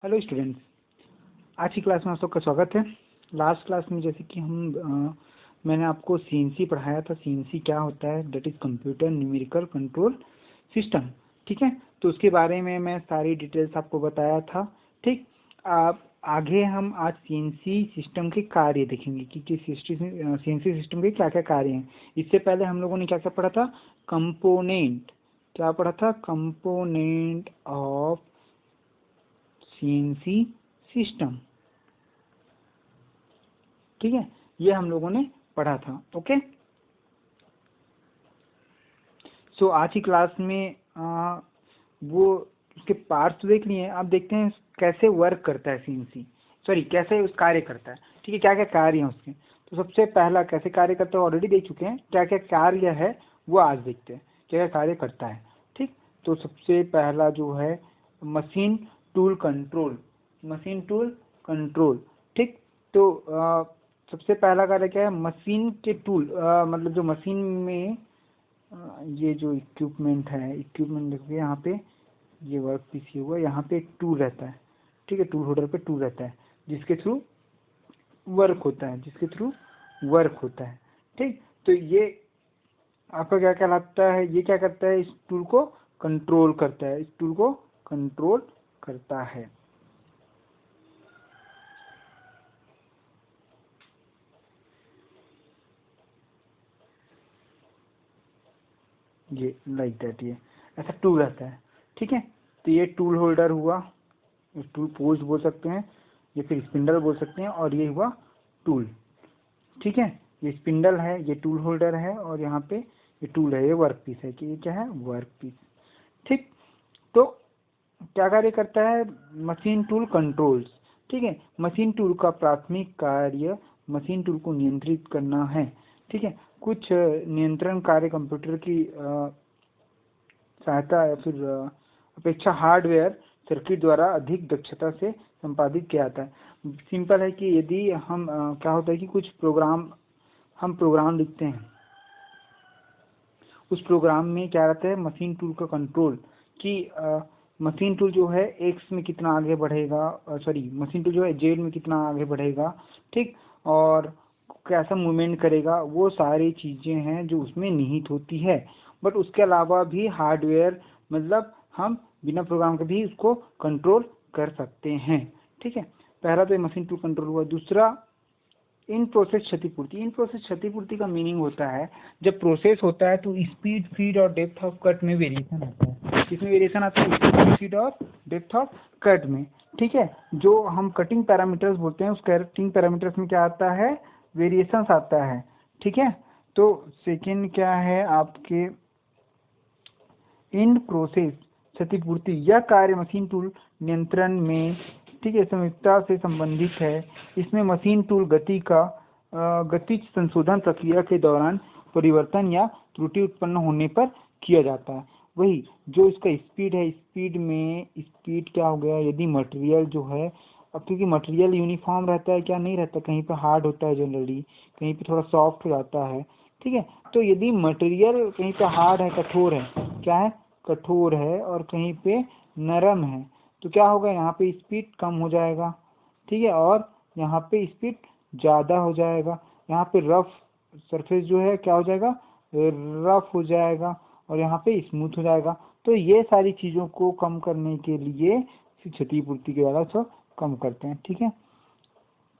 Hello students, आज की class में आप सबका स्वागत है। लास्ट क्लास में जैसे कि मैंने आपको सीएनसी पढ़ाया था। सीएनसी क्या होता है? That is computer numerical control system. ठीक है, तो उसके बारे में मैं सारी डिटेल्स आपको बताया था। ठीक, आप आगे हम आज सीएनसी सिस्टम के कार्य देखेंगे कि सीएनसी सिस्टम के क्या क्या कार्य हैं। इससे पहले हम लोगों ने क्या क्या पढ़ा था? कंपोनेंट। क्या पढ़ा था? Component of CNC system. ठीक है, ये हम लोगों ने पढ़ा था। ओके, सो आज की क्लास में वो उसके पार्ट्स देख लिए। आप देखते हैं कैसे वर्क करता है सीएनसी, कैसे उस कार्य करता है। ठीक है, क्या क्या कार्य हैं उसके। तो सबसे पहला कैसे कार्य करता है ऑलरेडी देख चुके हैं। क्या क्या कार्य है वो आज देखते हैं, क्या क्या कार्य करता है। ठीक, तो सबसे पहला जो है machine tool control. Machine tool control. ठीक, तो सबसे पहला कार्य क्या है? मशीन के टूल मतलब जो मशीन में ये जो इक्विपमेंट है, इक्विपमेंट देखिए यहाँ पे, ये वर्क पीस हुआ, यहाँ पे एक टूल रहता है। ठीक है, टूल होल्डर पे टूल रहता है जिसके थ्रू वर्क होता है, ठीक, तो ये आपका क्या कहलाता है? ये क्या करता है? इस टूल को कंट्रोल करता है, ये लाइक दैट, ये ऐसा टूल रहता है। ठीक है, तो ये टूल होल्डर हुआ, टूल पोस्ट बोल सकते हैं या फिर स्पिंडल बोल सकते हैं, और ये हुआ टूल। ठीक है, ये स्पिंडल है, ये टूल होल्डर है, और यहाँ पे ये टूल है, ये वर्क पीस है। कि ये क्या है? Work piece. ठीक, तो क्या कार्य करता है मशीन टूल कंट्रोल्स? ठीक है, मशीन टूल का प्राथमिक कार्य मशीन टूल को नियंत्रित करना है। ठीक है, कुछ नियंत्रण कार्य कंप्यूटर की सहायता या फिर अपेक्षा हार्डवेयर सर्किट द्वारा अधिक दक्षता से संपादित किया जाता है। सिंपल है कि यदि हम क्या होता है कि कुछ हम प्रोग्राम लिखते हैं, उस प्रोग्राम में क्या रहता है? मशीन टूल का कंट्रोल, कि मशीन टूल जो है एक्स में कितना आगे बढ़ेगा, मशीन टूल जो है जेड में कितना आगे बढ़ेगा। ठीक, और कैसा मूवमेंट करेगा, वो सारी चीज़ें हैं जो उसमें निहित होती है। बट उसके अलावा भी हार्डवेयर, मतलब हम बिना प्रोग्राम के भी उसको कंट्रोल कर सकते हैं। ठीक है, पहला तो मशीन टूल कंट्रोल हुआ। दूसरा इन प्रोसेस क्षतिपूर्ति। इन प्रोसेस क्षतिपूर्ति का मीनिंग होता है, जब प्रोसेस होता है तो स्पीड, फीड और डेप्थ ऑफ कट में वेरिएशन आता है। किसमें वेरिएशन आता है? स्पीड और डेप्थ ऑफ कट में। ठीक है, जो हम कटिंग पैरामीटर्स बोलते हैं, उस कटिंग पैरामीटर्स में क्या आता है? वेरिएशन आता है। ठीक है, तो सेकेंड क्या है आपके? इन प्रोसेस क्षतिपूर्ति। यह कार्य मशीन टूल नियंत्रण में, ठीक है, संयुक्ता से संबंधित है। इसमें मशीन टूल गतिज संशोधन प्रक्रिया के दौरान परिवर्तन या त्रुटि उत्पन्न होने पर किया जाता है। वही जो इसका स्पीड है, स्पीड क्या हो गया? यदि मटेरियल जो है, अब क्योंकि मटेरियल यूनिफॉर्म रहता है क्या? नहीं रहता, कहीं पे हार्ड होता है जनरली, कहीं पे थोड़ा सॉफ्ट हो जाता है। ठीक है, तो यदि मटेरियल कहीं पे हार्ड है, कठोर है, क्या है? कठोर है, और कहीं पे नरम है, तो क्या होगा? यहाँ पे स्पीड कम हो जाएगा। ठीक है, और यहाँ पे स्पीड ज़्यादा हो जाएगा। यहाँ पे रफ सरफेस जो है क्या हो जाएगा? रफ हो जाएगा, और यहाँ पे स्मूथ हो जाएगा। तो ये सारी चीज़ों को कम करने के लिए क्षतिपूर्ति के द्वारा सब कम करते हैं। ठीक है,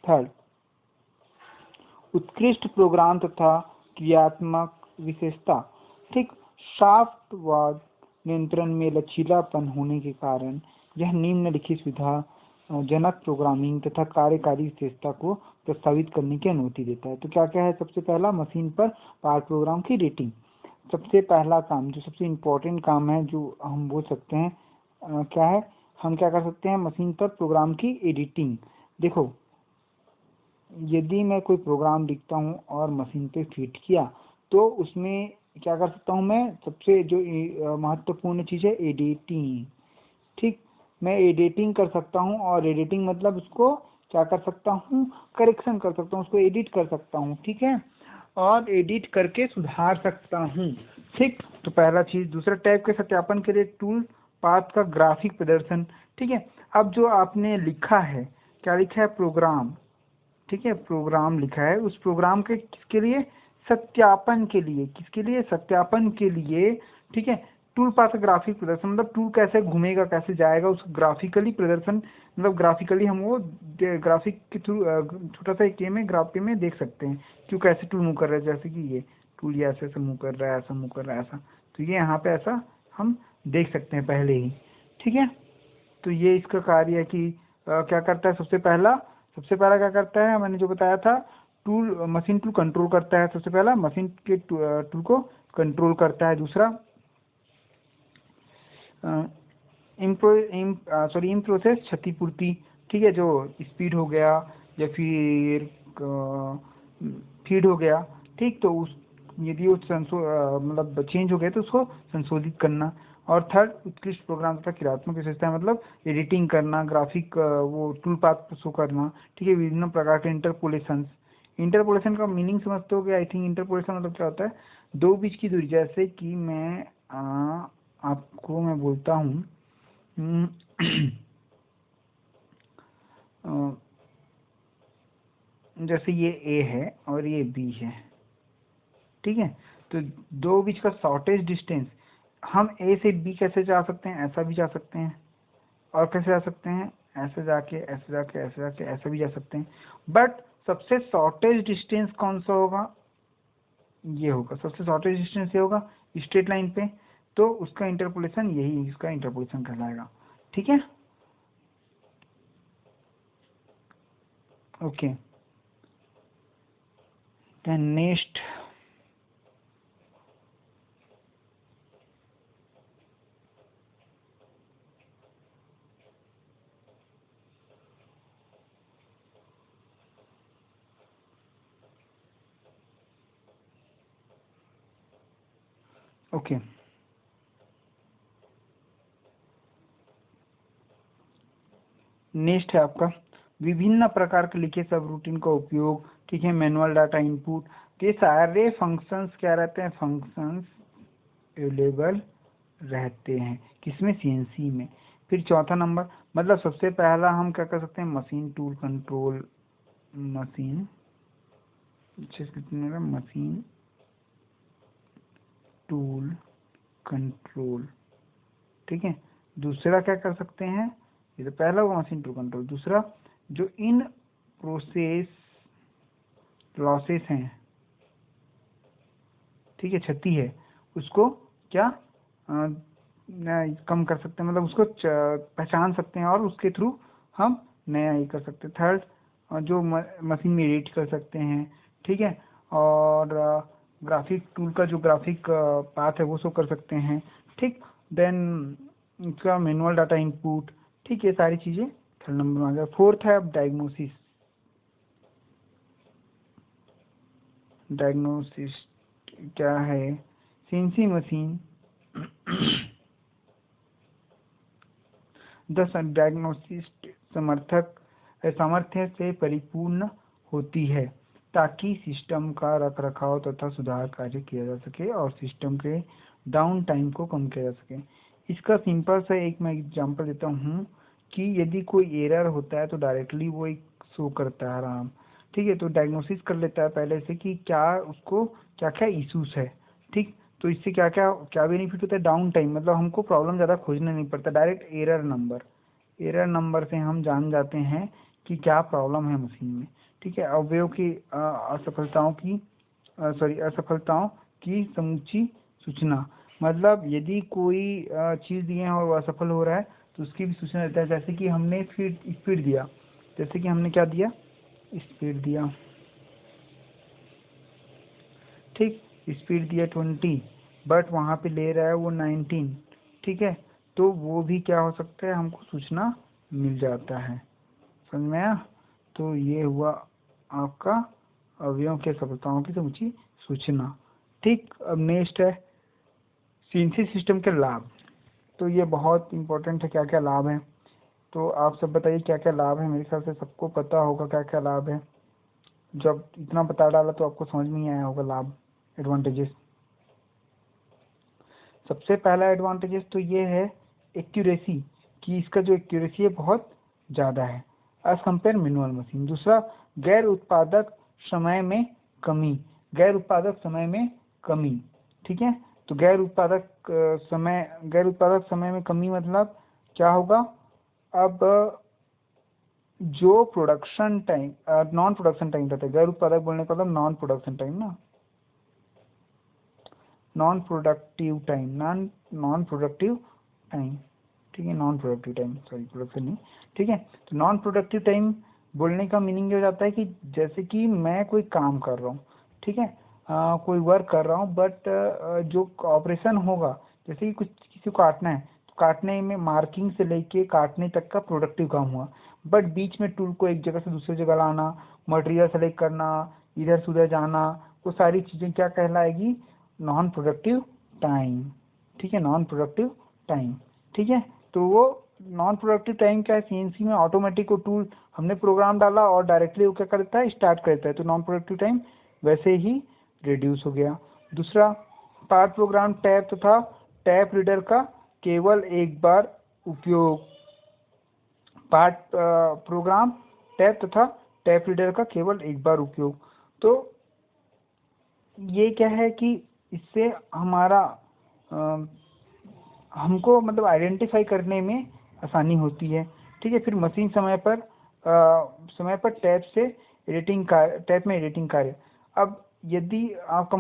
थर्ड, उत्कृष्ट प्रोग्राम तथा क्रियात्मक विशेषता। ठीक, सॉफ्टवेयर नियंत्रण में लचीलापन होने के कारण यह निम्नलिखित सुविधाजनक प्रोग्रामिंग तथा कार्यकारी विशेषता को प्रस्तावित करने की अनुमति देता है। तो क्या क्या है? सबसे पहला, मशीन पर पार्ट प्रोग्राम की रेटिंग। सबसे पहला काम, जो सबसे इम्पोर्टेंट काम है, जो हम बोल सकते हैं क्या है? हम क्या कर सकते हैं? मशीन पर प्रोग्राम की एडिटिंग। देखो, यदि मैं कोई प्रोग्राम लिखता हूँ और मशीन पे फिट किया, तो उसमें क्या कर सकता हूँ मैं? सबसे जो महत्वपूर्ण चीज़ है एडिटिंग। ठीक, मैं एडिटिंग कर सकता हूँ, और एडिटिंग मतलब उसको क्या कर सकता हूँ? करेक्शन कर सकता हूँ, उसको एडिट कर सकता हूँ। ठीक है, और एडिट करके सुधार सकता हूँ। ठीक, तो पहला चीज़। दूसरा, टाइप के सत्यापन के लिए टूल पाथ का ग्राफिक प्रदर्शन। ठीक है, अब जो आपने लिखा है, क्या लिखा है, प्रोग्राम, ठीक है, प्रोग्राम लिखा है, उस प्रोग्राम के किसके लिए, सत्यापन के लिए, किसके लिए, सत्यापन के लिए, ठीक है। टूल पाथ ग्राफिक प्रदर्शन मतलब टूल कैसे घूमेगा, कैसे जाएगा, उस ग्राफिकली प्रदर्शन मतलब ग्राफिकली हम वो ग्राफिक के थ्रू छोटा सा एक में ग्राफ में देख सकते हैं कि वो कैसे टूल मूव कर रहा है। जैसे कि ये टूल ये ऐसे ऐसे मूव कर रहा है, ऐसा मूव कर रहा है, ऐसा, तो ये यहाँ पे ऐसा हम देख सकते हैं पहले ही, ठीक है। तो ये इसका कार्य है कि क्या करता है, सबसे पहला क्या करता है, मैंने जो बताया था, टूल मशीन टूल कंट्रोल करता है। सबसे पहला मशीन के टूल को कंट्रोल करता है। दूसरा इन प्रोसेस क्षतिपूर्ति, ठीक है, जो स्पीड हो गया या फिर फीड हो गया, ठीक, तो उस यदि वो मतलब चेंज हो गया तो उसको संशोधित करना। और थर्ड उत्कृष्ट प्रोग्राम तथा क्रियात्मक विशेषता मतलब एडिटिंग करना, ग्राफिक वो टूल पाथ शो करना, ठीक है। विभिन्न प्रकार के इंटरपोलेशन का मीनिंग समझते हो गया आई थिंक। इंटरपोलेशन मतलब क्या होता है, दो बीच की दूरी, जैसे कि मैं आपको मैं बोलता हूँ जैसे ये ए है और ये बी है, ठीक है, तो दो बीच का शॉर्टेज डिस्टेंस हम ए से बी कैसे जा सकते हैं, ऐसा भी जा सकते हैं, और कैसे जा सकते हैं, ऐसे जाके ऐसे जाके ऐसे जाके ऐसे भी जा सकते हैं। बट सबसे शॉर्टेज डिस्टेंस कौन सा होगा, ये होगा, सबसे शॉर्टेज डिस्टेंस ये होगा स्ट्रेट लाइन पे, तो उसका इंटरपोलेशन यही इसका इंटरपोलेशन कहलाएगा, ठीक है। Okay, then next, okay, next है आपका विभिन्न प्रकार के लिखे सब रूटीन का उपयोग, ठीक है, मैनुअल डाटा इनपुट, तो ये सारे फंक्शंस क्या रहते हैं, फंक्शंस अवेलेबल रहते हैं किसमें, सीएनसी में। फिर चौथा नंबर मतलब सबसे पहला हम क्या कर सकते हैं, machine tool control, machine machine tool control, ठीक है। दूसरा क्या कर सकते हैं, ये तो पहला हुआ मशीन टू कंट्रोल। दूसरा जो इन प्रोसेस लॉसेस हैं, ठीक है, क्षति है, उसको क्या कम कर सकते हैं, मतलब उसको पहचान सकते हैं और उसके थ्रू हम नया ये कर सकते हैं। थर्ड जो मशीन में एडिट कर सकते हैं, ठीक है, और ग्राफिक टूल का जो ग्राफिक पाथ है वो शो कर सकते हैं, ठीक। देन उसका मैनुअल डाटा इनपुट, ठीक है, सारी चीज़ें थर्ड नंबर में आ गया। फोर्थ है अब डायग्नोसिस, डायग्नोसिस क्या है, सीएनसी मशीन दस डायग्नोसिस्ट सामर्थ्य से परिपूर्ण होती है ताकि सिस्टम का रखरखाव तथा सुधार कार्य किया जा सके और सिस्टम के डाउन टाइम को कम किया जा सके। इसका सिंपल सा एक मैं एग्जांपल देता हूँ कि यदि कोई एरर होता है तो डायरेक्टली वो एक शो करता है आराम, ठीक है, तो डायग्नोसिस कर लेता है पहले से कि क्या उसको क्या क्या इश्यूज है, ठीक। तो इससे क्या क्या क्या बेनिफिट होता है, डाउन टाइम मतलब हमको प्रॉब्लम ज़्यादा खोजना नहीं पड़ता, डायरेक्ट एरर नंबर से हम जान जाते हैं कि क्या प्रॉब्लम है मशीन में, ठीक है। अवयव की असफलताओं की समूची सूचना, मतलब यदि कोई चीज़ दिए हैं और वो असफल हो रहा है तो उसकी भी सूचना देता है। जैसे कि हमने स्पीड दिया, जैसे कि हमने क्या दिया, स्पीड दिया, ठीक, स्पीड दिया 20 बट वहाँ पे ले रहा है वो 19, ठीक है, तो वो भी क्या हो सकता है, हमको सूचना मिल जाता है, समझ में आया। तो ये हुआ आपका अवयवों के सफलताओं की समुची सूचना, ठीक। अब नेक्स्ट है सीएनसी सिस्टम के लाभ, तो ये बहुत इंपॉर्टेंट है, क्या क्या लाभ हैं, तो आप सब बताइए क्या क्या लाभ है। मेरे ख्याल से सबको पता होगा क्या क्या लाभ है, जब इतना बता डाला तो आपको समझ में ही आया होगा लाभ, एडवांटेजेस। सबसे पहला एडवांटेजेस तो ये है एक्यूरेसी, कि इसका जो एक्यूरेसी है बहुत ज़्यादा है एज कम्पेयर मैनुअल मशीन। दूसरा, गैर उत्पादक समय में कमी, गैर उत्पादक समय में कमी, ठीक है। तो गैर उत्पादक समय में कमी मतलब क्या होगा? अब जो production time, non production time रहता है, गैर उत्पादक बोलने का मतलब नॉन प्रोडक्शन टाइम ना, नॉन प्रोडक्टिव टाइम, ठीक है, non productive time, sorry production नहीं, ठीक है। तो नॉन प्रोडक्टिव टाइम बोलने का मीनिंग ये हो जाता है कि जैसे कि मैं कोई काम कर रहा हूँ, ठीक है, कोई वर्क कर रहा हूँ, बट जो ऑपरेशन होगा, जैसे कि कुछ किसी को काटना है तो काटने में मार्किंग से लेके काटने तक का प्रोडक्टिव काम हुआ, बट बीच में टूल को एक जगह से दूसरी जगह लाना, मटेरियल सेलेक्ट करना, इधर से उधर जाना, वो सारी चीज़ें क्या कहलाएगी? नॉन प्रोडक्टिव टाइम, ठीक है, नॉन प्रोडक्टिव टाइम, ठीक है। तो वो नॉन प्रोडक्टिव टाइम क्या है? सीएनसी में ऑटोमेटिक वो टूल हमने प्रोग्राम डाला और डायरेक्टली वो क्या करता है? स्टार्ट करता है, तो नॉन प्रोडक्टिव टाइम वैसे ही रिड्यूस हो गया। दूसरा, पार्ट प्रोग्राम टैब तथा टैप रीडर का केवल एक बार उपयोग, पार्ट प्रोग्राम टैब तथा टैप रीडर का केवल एक बार उपयोग। तो ये क्या है कि इससे हमारा हमको मतलब आइडेंटिफाई करने में आसानी होती है, ठीक है। फिर मशीन समय पर टैब में एडिटिंग कार्य। अब यदि आपका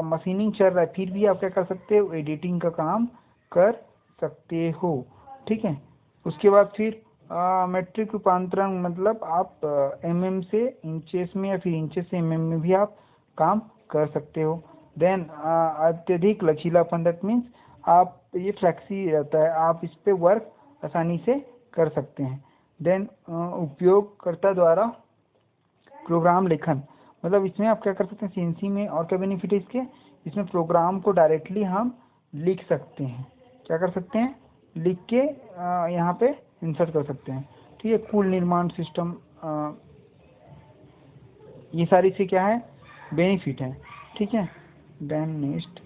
मशीनिंग चल रहा है फिर भी आप क्या कर सकते हो? एडिटिंग का काम कर सकते हो, ठीक है। उसके बाद फिर मेट्रिक रूपांतरण मतलब आप mm से इंचेस में या फिर इंचेस से mm में भी आप काम कर सकते हो। देन अत्यधिक लचीलापन, दैट मीन्स आप ये फ्लेक्सी रहता है, आप इस पे वर्क आसानी से कर सकते हैं। देन उपयोगकर्ता द्वारा प्रोग्राम लेखन, मतलब इसमें आप क्या कर सकते हैं सीएनसी में, और क्या बेनिफिट है इसके? इसमें प्रोग्राम को डायरेक्टली हम लिख सकते हैं, क्या कर सकते हैं? लिख के यहाँ पे इंसर्ट कर सकते हैं, ठीक है। कुल निर्माण सिस्टम, ये सारी से क्या है? बेनिफिट है, ठीक है। देन नेक्स्ट,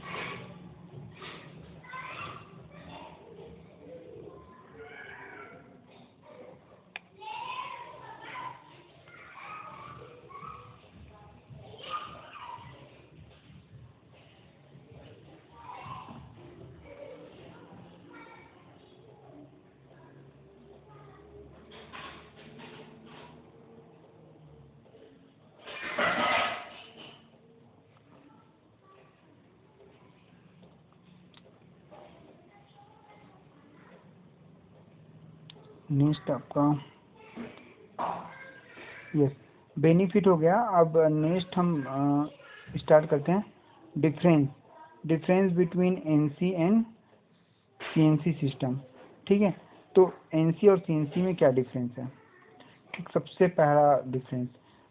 आपका यस बेनिफिट हो गया। अब नेक्स्ट हम स्टार्ट करते हैं difference between NC and CNC system, ठीक है। तो एनसी और सीएनसी में क्या डिफरेंस है? ठीक, सबसे पहला डिफरेंस,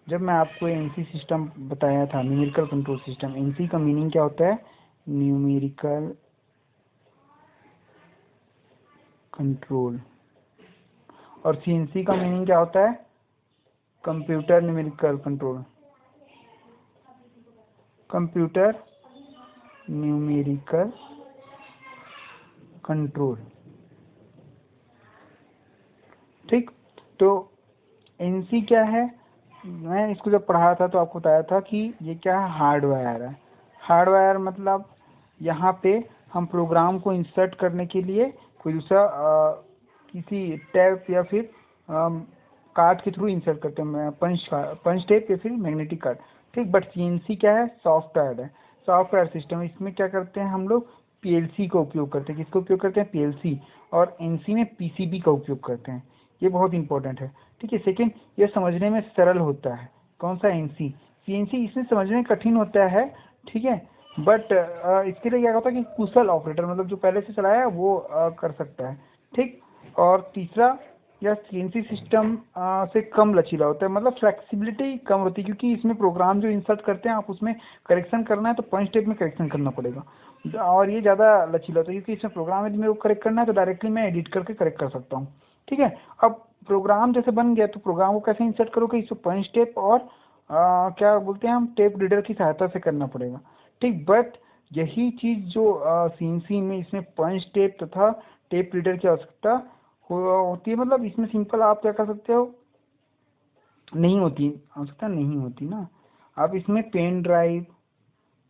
जब मैं आपको एनसी सिस्टम बताया था, न्यूमेरिकल कंट्रोल सिस्टम, एनसी का मीनिंग क्या होता है? न्यूमेरिकल कंट्रोल, और सीएनसी का मीनिंग क्या होता है? Computer numerical control, computer numerical control, ठीक। तो एनसी क्या है? मैं इसको जब पढ़ा था तो आपको बताया था कि ये क्या है? हार्डवायर है। हार्डवायर मतलब यहाँ पे हम प्रोग्राम को इंसर्ट करने के लिए कोई दूसरा किसी टैप या फिर कार्ड के थ्रू इंसर्ट करते हैं, पंच टेप या फिर मैग्नेटिक कार्ड, ठीक। बट सीएनसी क्या है? सॉफ्टवेयर है, सॉफ्टवेयर सिस्टम। इसमें क्या करते हैं हम लोग? पीएलसी का उपयोग करते हैं। किसका उपयोग करते हैं? पीएलसी। और एनसी में पीसीबी का उपयोग करते हैं, ये बहुत इंपॉर्टेंट है, ठीक है। सेकेंड, ये समझने में सरल होता है। कौन सा? एनसी। सीएनसी इसमें समझने में कठिन होता है, ठीक है, बट इसके लिए क्या होता है कि कुशल ऑपरेटर, मतलब जो पहले से चलाया है वो कर सकता है, ठीक। और तीसरा, यह सीएनसी सिस्टम से कम लचीला होता है, मतलब फ्लेक्सिबिलिटी कम होती है, क्योंकि इसमें प्रोग्राम जो इंसर्ट करते हैं आप उसमें करेक्शन करना है तो पंच टेप में करेक्शन करना पड़ेगा, और ये ज़्यादा लचीला होता है क्योंकि इसमें प्रोग्राम यदि मेरे को करेक्ट करना है तो डायरेक्टली मैं एडिट करके करेक्ट कर सकता हूँ, ठीक है। अब प्रोग्राम जैसे बन गया तो प्रोग्राम को कैसे इंसर्ट करोगे? इसमें पंच टेप और क्या बोलते हैं हम, टेप रीडर की सहायता से करना पड़ेगा, ठीक। बट यही चीज़ जो सीएनसी में इसमें पंच टेप तथा टेप रीडर की आवश्यकता होती है, मतलब इसमें सिंपल आप क्या कर सकते हो, नहीं होती, हो सकता है नहीं होती ना। आप इसमें पेन ड्राइव,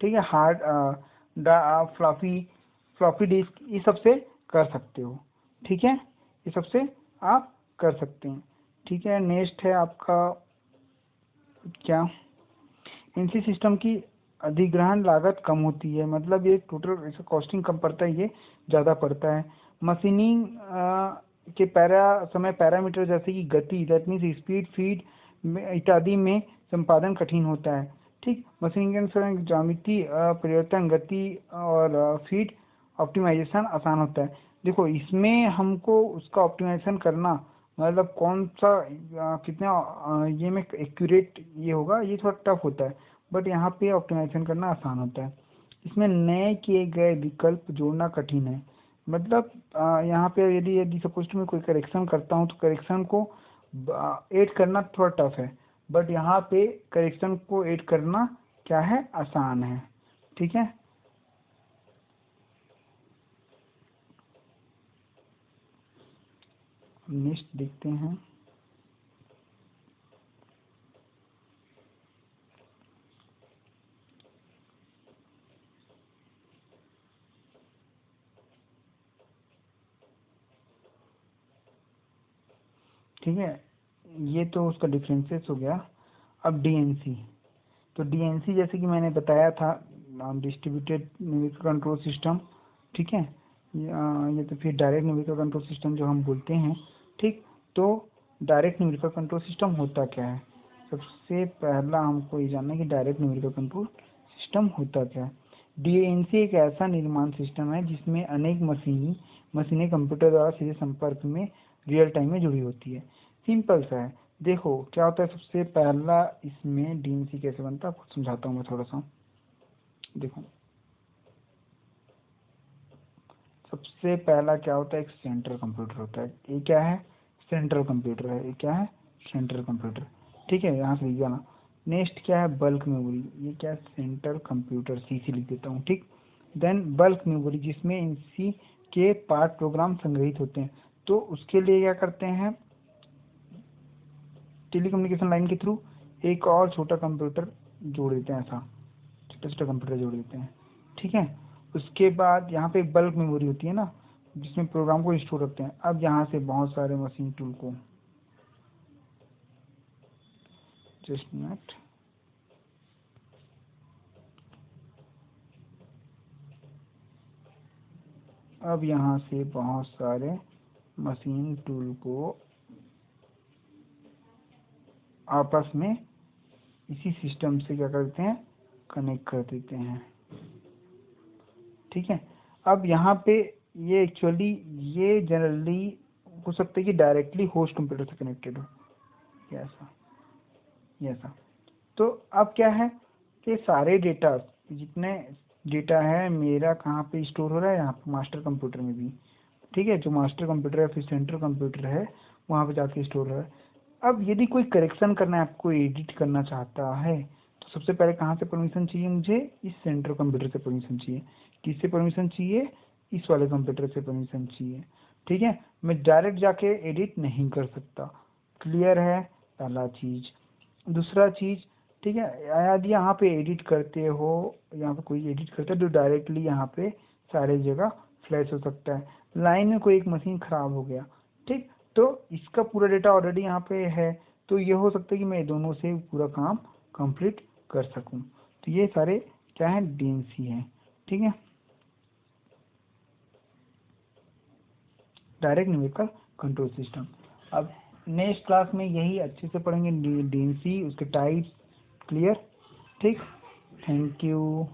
ठीक है, हार्ड फ्लॉपी फ्लॉपी डिस्क, ये सबसे कर सकते हो, ठीक है, ये सबसे आप कर सकते हैं, ठीक है। नेक्स्ट है आपका क्या, इनसी सिस्टम की अधिग्रहण लागत कम होती है, मतलब ये टोटल इसका कॉस्टिंग कम पड़ता है, ये ज़्यादा पड़ता है। मशीनिंग के समय पैरामीटर जैसे कि गति, दैट मीन्स स्पीड, फीड इत्यादि में संपादन कठिन होता है, ठीक। मशीनिंग के अनुसार ज्यामिति परिवर्तन, गति और फीड ऑप्टिमाइजेशन आसान होता है। देखो इसमें हमको उसका ऑप्टिमाइजेशन करना, मतलब कौन सा कितना ये में एक्यूरेट ये होगा, ये थोड़ा टफ होता है, बट यहाँ पे ऑप्टिमाइजेशन करना आसान होता है। इसमें नए किए गए विकल्प जोड़ना कठिन है, मतलब यहाँ पे यदि यदि सपोज मैं कोई करेक्शन करता हूँ तो करेक्शन को ऐड करना थोड़ा टफ है, बट यहाँ पे करेक्शन को ऐड करना क्या है, आसान है, ठीक है। नेक्स्ट देखते हैं, ठीक है, ये तो उसका डिफरेंसेस हो गया। अब डीएनसी, तो डीएनसी जैसे कि मैंने बताया था, डिस्ट्रीब्यूटेड न्यूमेरिकल कंट्रोल सिस्टम, ठीक है, ये तो फिर डायरेक्ट न्यूमेरिकल कंट्रोल सिस्टम जो हम बोलते हैं, ठीक। तो डायरेक्ट न्यूमेरिकल कंट्रोल सिस्टम होता क्या है, सबसे पहला हमको ये जानना है कि डायरेक्ट न्यूमेरिकल कंट्रोल सिस्टम होता क्या है। डीएनसी एक ऐसा निर्माण सिस्टम है जिसमें अनेक मशीनें कंप्यूटर द्वारा सीधे संपर्क में रियल टाइम में जुड़ी होती है। सिंपल सा है, देखो क्या होता है, सबसे पहला इसमें डीएनसी कैसे बनता है आपको समझाता हूँ मैं थोड़ा सा। देखो सबसे पहला क्या होता है, एक सेंट्रल कंप्यूटर होता है, ये क्या है, सेंट्रल कंप्यूटर है, ये क्या है, सेंट्रल कंप्यूटर, ठीक है, यहाँ से लिख जाना। नेक्स्ट क्या है, बल्क मेमोरी, ये क्या है, सेंट्रल कंप्यूटर, सीसी लिख देता हूँ, ठीक। देन बल्क मेमोरी जिसमें इसी के पार्ट प्रोग्राम संग्रहित होते हैं, तो उसके लिए क्या करते हैं, टेलीकम्युनिकेशन लाइन के थ्रू एक और छोटा कंप्यूटर जोड़ देते हैं, ऐसा छोटा छोटा कंप्यूटर जोड़ देते हैं, ठीक है। उसके बाद यहाँ पे एक बल्क मेमोरी होती है ना, जिसमें प्रोग्राम को स्टोर रखते हैं। अब यहाँ से बहुत सारे मशीन टूल को, जस्ट मिनट, अब यहाँ से बहुत सारे मशीन टूल को आपस में इसी सिस्टम से क्या करते हैं, कनेक्ट कर देते हैं, ठीक है। अब यहाँ पे ये एक्चुअली ये जनरली हो सकता है कि डायरेक्टली होस्ट कंप्यूटर से कनेक्टेड हो, ऐसा ऐसा। तो अब क्या है कि सारे डेटा, जितने डेटा है मेरा कहाँ पे स्टोर हो रहा है, यहाँ पे मास्टर कंप्यूटर में भी, ठीक है, जो मास्टर कंप्यूटर है फिर सेंट्रल कंप्यूटर है, वहाँ पे जाके स्टोर हो रहा है। अब यदि कोई करेक्शन करना है, आपको एडिट करना चाहता है, तो सबसे पहले कहाँ से परमिशन चाहिए मुझे, इस सेंट्रल कंप्यूटर से परमिशन चाहिए। किससे परमिशन चाहिए, इस वाले कंप्यूटर से परमिशन चाहिए, ठीक है। मैं डायरेक्ट जाके एडिट नहीं कर सकता, क्लियर है, पहला चीज। दूसरा चीज, ठीक है, यदि यहाँ पे एडिट करते हो, यहाँ पे कोई एडिट करता है तो डायरेक्टली यहाँ पे सारे जगह फ्लैश हो सकता है। लाइन में कोई एक मशीन खराब हो गया, ठीक, तो इसका पूरा डेटा ऑलरेडी यहाँ पे है, तो ये हो सकता है कि मैं दोनों से पूरा काम कंप्लीट कर सकूं। तो ये सारे क्या है, डीएनसी है, ठीक है, डायरेक्ट न्यूमेरिकल कंट्रोल सिस्टम। अब नेक्स्ट क्लास में यही अच्छे से पढ़ेंगे, डीएनसी, उसके टाइप्स, क्लियर, ठीक। Thank you.